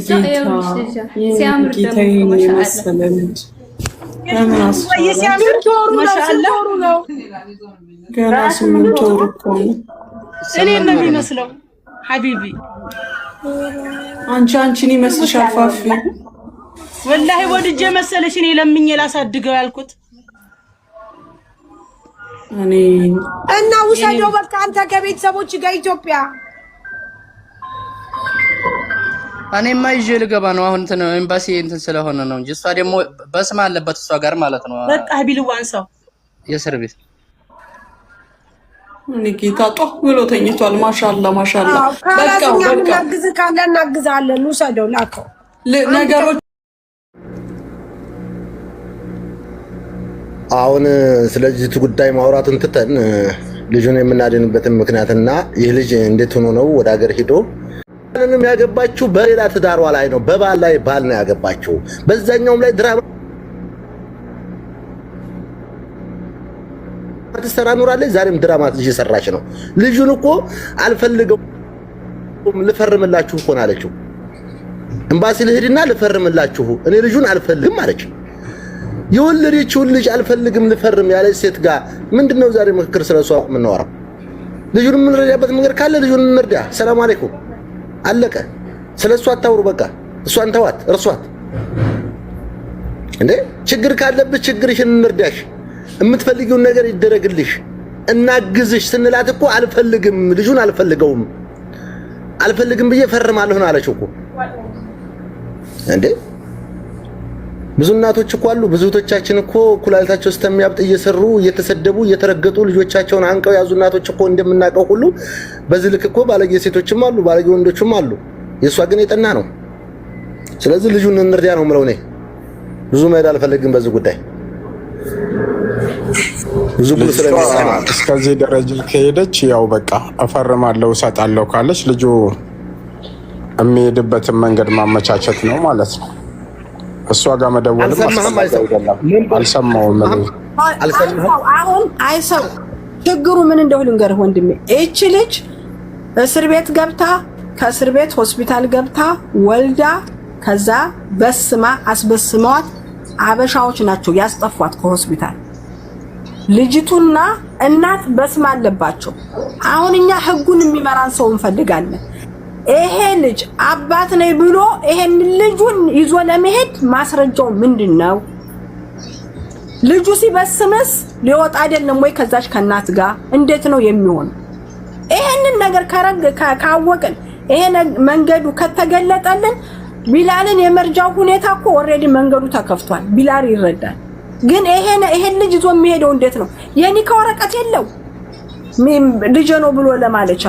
ሲያምር ደግሞ ማሻአላ ገና 8 ወር እኮ እኔ ነው የሚመስለው ሐቢቢ አንቺን ይመስልሻል ፋፊ ወላሂ ወድጄ መሰለሽ እኔ ለምኜ ላሳድገው ያልኩት እኔ እና ውሰደው በቃ አንተ ከቤተሰቦች ጋር ኢትዮጵያ እኔማ ይዤ ልገባ ነው አሁን እንትን ኤምባሲ እንትን ስለሆነ ነው እንጂ እሷ ደግሞ በስማ አለበት እሷ ጋር ማለት ነው በቃ ቢልዋን ሰው የእስር ቤት እኔ ጌታ ጦ ብሎ ተኝቷል ማሻአላ በቃ እናግዝ ካለ እናግዛለን ውሰደው ላከው ነገሮች አሁን ስለዚህ ጉዳይ ማውራቱን ትተን ልጁን የምናድንበትን ምክንያትና ይህ ልጅ እንዴት ሆኖ ነው ወደ ሀገር ሄዶ ምንም ያገባችው በሌላ ትዳሯ ላይ ነው በባል ላይ ባል ነው ያገባችው በዛኛውም ላይ ድራማ ተሰራ ኑራለች ዛሬም ድራማ እየሰራች ነው ልጁን እኮ አልፈልገውም ልፈርምላችሁ እኮ አለችው ኤምባሲ ልሄድና ልፈርምላችሁ እኔ ልጁን አልፈልግም አለች የወለደችውን ልጅ አልፈልግም ልፈርም ያለች ሴት ጋር ምንድነው ዛሬ ምክክር ስለሷ የምናወራው ልጁን የምንረዳበት መንገድ ካለ ልጁን እንርዳ ሰላም አለይኩም አለቀ ስለሷ አታውሩ በቃ እሷን ተዋት እርሷት እንዴ ችግር ካለበት ችግርሽን እንርዳሽ የምትፈልጊው ነገር ይደረግልሽ እናግዝሽ ስንላት እኮ አልፈልግም ልጁን አልፈልግም ብዬ ፈርማለሁ አለች እኮ እንዴ ብዙ እናቶች እኮ አሉ ብዙ እህቶቻችን እኮ ኩላሊታቸውስተሚያብጥ እየሰሩ እየተሰደቡ እየተረገጡ ልጆቻቸውን አንቀው ያዙ እናቶች እኮ እንደምናቀው ሁሉ በዚህ ልክ እኮ ባለጌ ሴቶችም አሉ ባለጌ ወንዶችም አሉ የሷ ግን የጠና ነው ስለዚህ ልጁን እንርዳ ነው የምለው እኔ ብዙ መሄድ አልፈልግም በዚህ ጉዳይ ብዙ ብሎ ስለሚሰማ እስከዚህ ደረጃ ከሄደች ያው በቃ አፈርማለሁ እሰጣለሁ ካለች ልጁ የሚሄድበትን መንገድ ማመቻቸት ነው ማለት ነው እሷ ጋር መደወልም አልሰማውም አሁን አይሰው ችግሩ ምን እንደሆነ ልንገርህ ወንድሜ እቺ ልጅ እስር ቤት ገብታ ከእስር ቤት ሆስፒታል ገብታ ወልዳ ከዛ በስማ አስበስመዋት አበሻዎች ናቸው ያስጠፏት ከሆስፒታል ልጅቱና እናት በስማ አለባቸው አሁን እኛ ህጉን የሚመራን ሰው እንፈልጋለን ይሄ ልጅ አባት ነኝ ብሎ ይሄን ልጁን ይዞ ለመሄድ ማስረጃው ምንድነው ልጁ ሲበስምስ ሊወጣ አይደለም ወይ ከዛች ከናት ጋር እንዴት ነው የሚሆነው ይሄንን ነገር ካወቅን ይሄ መንገዱ ከተገለጠልን ቢላልን የመርጃው ሁኔታ እኮ ኦሬዲ መንገዱ ተከፍቷል ቢላል ይረዳል ግን ይሄን ልጅ ይዞ የሚሄደው እንዴት ነው የኒካ ወረቀት የለው ልጅ ነው ብሎ ለማለቻ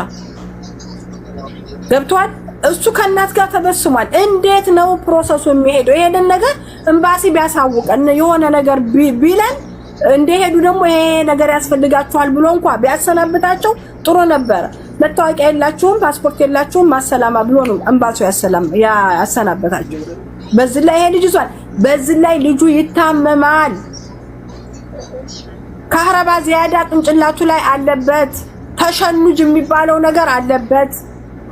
ገብቷል እሱ ከናት ጋር ተበስሟል እንዴት ነው ፕሮሰሱ የሚሄደው ይሄንን ነገር ኤምባሲ ቢያሳውቀን የሆነ ነገር ቢለን እንደሄዱ ደግሞ ይሄ ነገር ያስፈልጋቸዋል ብሎ እንኳን ቢያሰናብታቸው ጥሩ ነበር መታወቂያ የላችሁም ፓስፖርት የላችሁም ማሰላማ ብሎ ነው ኤምባሲው ያሰናበታቸው በዚህ ላይ ይሄ ልጅ ይዟል በዚህ ላይ ልጁ ይታመማል ካህረባ ዚያዳ ቅንጭላቱ ላይ አለበት ተሸኑጅ የሚባለው ነገር አለበት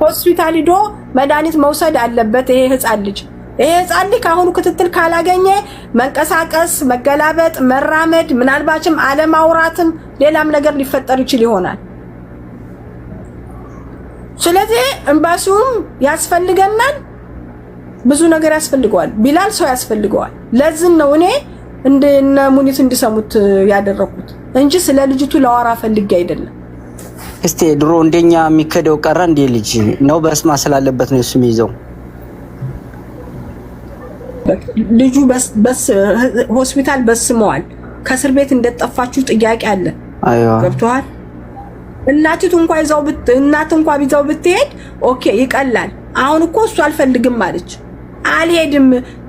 ሆስፒታል ሄዶ መድኃኒት መውሰድ አለበት ይሄ ህፃን ልጅ ካሁኑ ክትትል ካላገኘ መንቀሳቀስ መገላበጥ መራመድ ምናልባችም አለማውራትም ሌላም ነገር ሊፈጠር ይችል ይሆናል ስለዚህ ኤምባሲውም ያስፈልገናል ብዙ ነገር ያስፈልገዋል ቢላል ሰው ያስፈልገዋል ለዚህ ነው እኔ እንደነ ሙኒት እንዲሰሙት ያደረኩት እንጂ ስለ ልጅቱ ለዋራ ፈልጌ አይደለም እስቲ ድሮ እንደኛ የሚከደው ቀረ እንደ ልጅ ነው በስማ ስላለበት ነው እሱ የሚይዘው ልጁ በስ ሆስፒታል በስመዋል ከእስር ቤት እንደጠፋችሁ ጥያቄ አለ ገብቷል እናቲቱ እንኳን ይዛው ብትሄድ ኦኬ ይቀላል አሁን እኮ እሱ አልፈልግም ማለች አልሄድም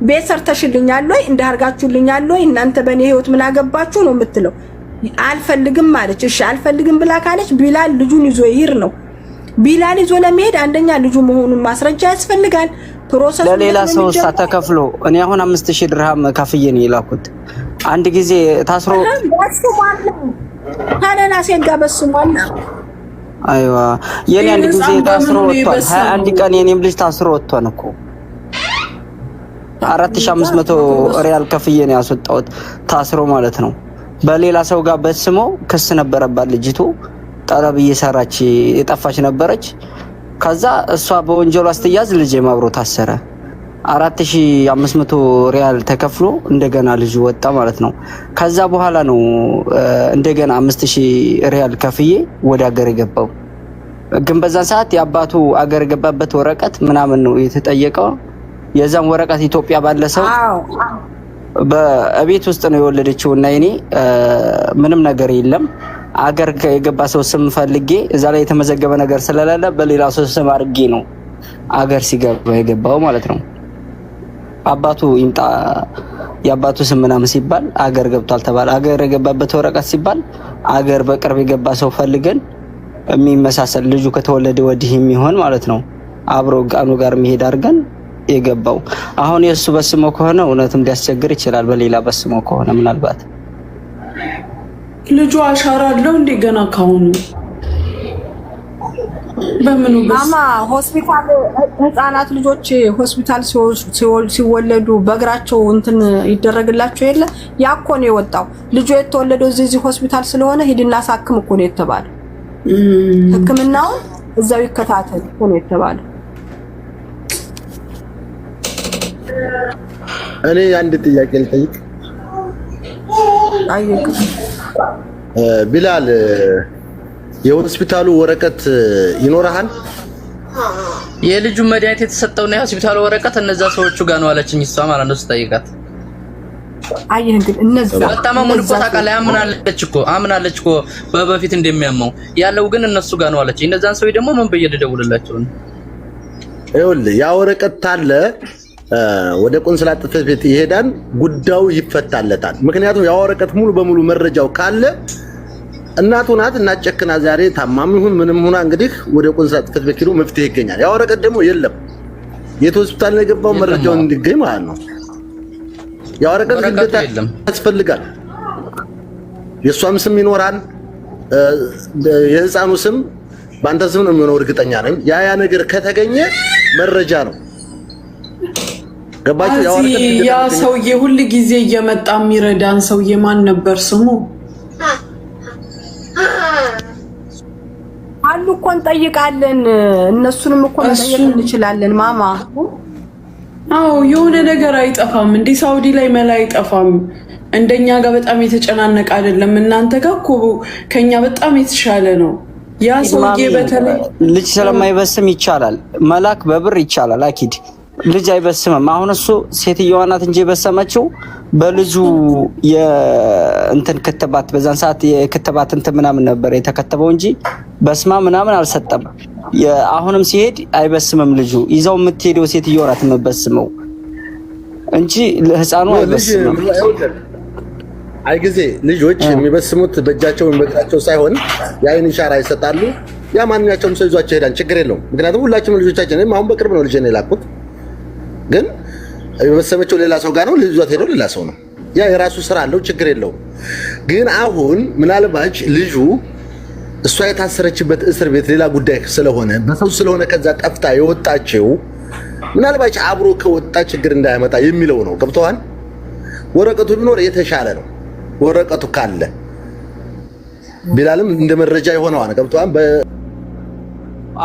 ቤት ሰርተሽልኛል ወይ እንዳርጋችሁልኛል ወይ እናንተ በኔ ህይወት ምን አገባችሁ ነው የምትለው አልፈልግም ማለች እሺ አልፈልግም ብላ ካለች ቢላል ልጁን ይዞ ይሄር ነው ቢላል ይዞ ለመሄድ አንደኛ ልጁ መሆኑን ማስረጃ ያስፈልጋል ፕሮሰሱ ለሌላ ሰው ተከፍሎ እኔ አሁን 5000 ድርሃም ከፍዬ ነው የላኩት አንድ ጊዜ ታስሮ ታለና ሲጋ በስሟልና አይዋ የኔ አንድ ጊዜ ታስሮ ወጥቷል 21 ቀን የኔም ልጅ ታስሮ ወጥቷል እኮ 4500 ሪያል ከፍዬ ነው ያስወጣሁት ታስሮ ማለት ነው። በሌላ ሰው ጋር በስሞ ክስ ነበረባት ልጅቱ ጠለብ እየሰራች የጠፋች ነበረች። ከዛ እሷ በወንጀሉ አስተያዝ ልጅ ማብሮ ታሰረ። 4500 ሪያል ተከፍሎ እንደገና ልጁ ወጣ ማለት ነው። ከዛ በኋላ ነው እንደገና 5000 ሪያል ከፍዬ ወደ ሀገር የገባው። ግን በዛን ሰዓት የአባቱ አገር የገባበት ወረቀት ምናምን ነው የተጠየቀው። የዛን ወረቀት ኢትዮጵያ ባለ ሰው በቤት ውስጥ ነው የወለደችው እና እኔ ምንም ነገር የለም አገር የገባ ሰው ስም ፈልጌ እዛ ላይ የተመዘገበ ነገር ስለሌለ በሌላ ሰው ስም አድርጌ ነው አገር ሲገባ የገባው ማለት ነው። አባቱ ይምጣ የአባቱ ስም ምናምን ሲባል አገር ገብቷል ተባለ። አገር የገባበት ወረቀት ሲባል አገር በቅርብ የገባ ሰው ፈልገን የሚመሳሰል ልጁ ከተወለደ ወዲህ የሚሆን ማለት ነው አብሮ ጋኑ ጋር መሄድ አድርገን የገባው። አሁን የሱ በስሞ ከሆነ እውነትም ሊያስቸግር ይችላል። በሌላ በስሞ ከሆነ ምናልባት ልጁ አሻራ አለው እንደገና ካሁኑ በምኑ ማማ ሆስፒታል ህፃናት ልጆች ሆስፒታል ሲወለዱ በእግራቸው እንትን ይደረግላቸው የለ ያኮ ነው የወጣው። ልጁ የተወለደው እዚህ ሆስፒታል ስለሆነ ሂድና ሳክም እኮ ነው የተባለው። ህክምናው እዛው ይከታተል እኮ ነው የተባለው። እኔ አንድ ጥያቄ ልጠይቅ። አይክ ቢላል የሆስፒታሉ ወረቀት ይኖርሃል? የልጁ መድኃኒት የተሰጠውና የሆስፒታሉ ወረቀት እነዛ ሰዎቹ ጋር ነው አለችኝ እሷ ማለት ነው ስጠይቃት። አይሄን ግን እነዛ በጣማሙን እኮ ታውቃለህ አምናለች እኮ በፊት እንደሚያመው ያለው ግን እነሱ ጋር ነው አለችኝ። እነዛን ሰዎች ደግሞ ምን በየደውልላቸው ነው? ይኸውልህ ያ ወረቀት ታለ ወደ ቆንስላ ጽሕፈት ቤት ይሄዳል፣ ጉዳዩ ይፈታለታል። ምክንያቱም ያ ወረቀት ሙሉ በሙሉ መረጃው ካለ እናቱ ናት እናጨክና ዛሬ ታማሚ ይሁን ምንም ሆና እንግዲህ ወደ ቆንስላ ጽሕፈት ቤት ሄዶ መፍትሄ ይገኛል። ያ ወረቀት ደግሞ የለም የት ሆስፒታል ነው የገባው መረጃውን እንዲገኝ ማለት ነው። ያ ወረቀት ግዴታ ያስፈልጋል። የሷም ስም ይኖራል፣ የህፃኑ ስም በአንተ ስም ነው የሚሆነው እርግጠኛ ነኝ። ያ ነገር ከተገኘ መረጃ ነው። ገባችሁ? ያ ሰውዬ ሁሉ ጊዜ እየመጣ የሚረዳን ሰውዬ ማን ነበር ስሙ? አሉ እኮ እንጠይቃለን። እነሱንም እኮ መጠየቅ እንችላለን ማማ። አዎ የሆነ ነገር አይጠፋም እንዴ? ሳውዲ ላይ መላ አይጠፋም። እንደኛ ጋር በጣም የተጨናነቀ አይደለም። እናንተ ጋር እኮ ከኛ በጣም የተሻለ ነው። ያ ሰውዬ በተለይ ልጅ ስለማይበስም ይቻላል፣ መላክ በብር ይቻላል። አኪድ ልጅ አይበስምም። አሁን እሱ ሴትዮዋ ናት እንጂ የበሰመችው በልጁ የእንትን ክትባት በዛን ሰዓት የክትባት እንትን ምናምን ነበር የተከተበው እንጂ በስማ ምናምን አልሰጠም። አሁንም ሲሄድ አይበስምም። ልጁ ይዛው የምትሄደው ሴትዮዋ ናት የምትበስመው እንጂ ህፃኑ አይበስምም። አይ ጊዜ ልጆች የሚበስሙት በእጃቸው በእግራቸው ሳይሆን የአይን ኢሻራ ይሰጣሉ። ያ ማንኛቸውም ሰው ይዟቸው ይሄዳል፣ ችግር የለውም። ምክንያቱም ሁላችንም ልጆቻችን አሁን በቅርብ ነው ልጅ ነው የላኩት፣ ግን የበሰመችው ሌላ ሰው ጋር ነው፣ ልጇት ሄደው ሌላ ሰው ነው። ያ የራሱ ስራ አለው፣ ችግር የለውም። ግን አሁን ምናልባት ልጁ እሷ የታሰረችበት እስር ቤት ሌላ ጉዳይ ስለሆነ በሰው ስለሆነ ከዛ ጠፍታ የወጣችው ምናልባት አብሮ ከወጣ ችግር እንዳያመጣ የሚለው ነው። ገብቶሃል? ወረቀቱ ቢኖር የተሻለ ነው። ወረቀቱ ካለ ቢላልም እንደ መረጃ ይሆነዋል። ገብቶሃል?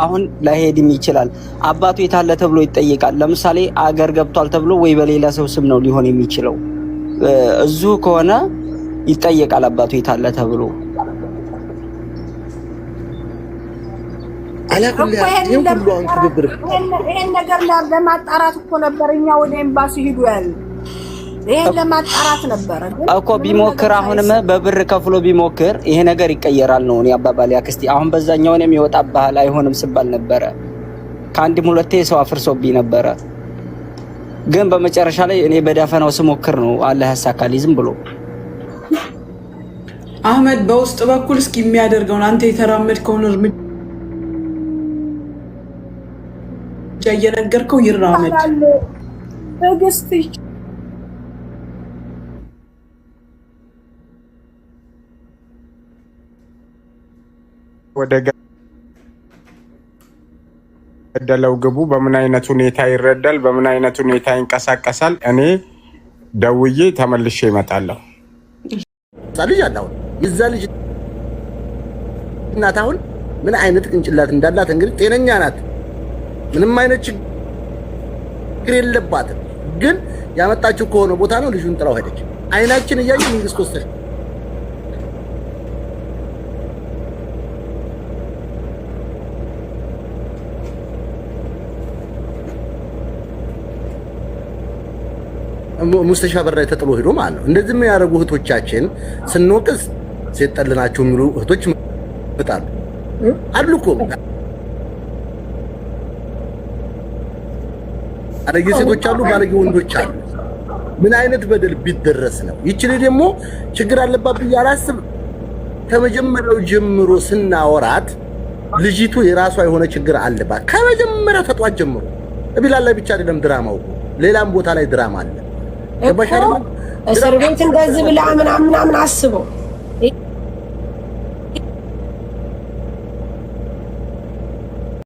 አሁን ላይሄድም ይችላል። አባቱ የታለ ተብሎ ይጠየቃል። ለምሳሌ አገር ገብቷል ተብሎ ወይ በሌላ ሰው ስም ነው ሊሆን የሚችለው። እዙ ከሆነ ይጠየቃል አባቱ የታለ ተብሎ። ይሄን ነገር ለማጣራት እኮ ነበር እኛ ወደ ኤምባሲ ሂዱ ያለ። ይሄን ለማጣራት ነበር እኮ ቢሞክር፣ አሁንም በብር ከፍሎ ቢሞክር ይሄ ነገር ይቀየራል ነው እኔ አባባል። ያክስቲ አሁን በዛኛው ነው የሚወጣ ባህል አይሆንም ሲባል ነበረ። ከአንድም ሁለቴ ሰው አፍርሶብኝ ነበረ። ግን በመጨረሻ ላይ እኔ በዳፈናው ስሞክር ነው አላህ ያሳካልኝ ዝም ብሎ። አህመድ በውስጥ በኩል እስኪ የሚያደርገውን አንተ የተራመድከውን እርምጃ እየነገርከው ይራመድ። ትዕግስት ወደ ደለው ግቡ በምን አይነት ሁኔታ ይረዳል በምን አይነት ሁኔታ ይንቀሳቀሳል እኔ ደውዬ ተመልሼ እመጣለሁ ልጅ አለው የዛ ልጅ እናት አሁን ምን አይነት ቅንጭላት እንዳላት እንግዲህ ጤነኛ ናት ምንም አይነት ችግር የለባትም ግን ያመጣችው ከሆነ ቦታ ነው ልጁን ጥራው ሄደች አይናችን እያየ መንግስት ወሰደ ሙስተሻ በር ላይ ተጥሎ ሄዶ ማለት ነው እንደዚህ ምን ያደርጉ እህቶቻችን ስንወቅስ ሴት ጠልናቸው የሚሉ እህቶች በጣም አሉኮ አረጋጊ ሴቶች አሉ ባለጌ ወንዶች አሉ ምን አይነት በደል ቢደረስ ነው ይችል ደግሞ ችግር አለባት ያላስብ ከመጀመሪያው ጀምሮ ስናወራት ልጅቱ የራሷ የሆነ ችግር አለባት ከመጀመሪያው ተጧት ጀምሮ ቢላል ላይ ብቻ አይደለም ድራማው ሌላም ቦታ ላይ ድራማ አለ እስር ቤት እንደዚህ ብላ ምናምን አስበው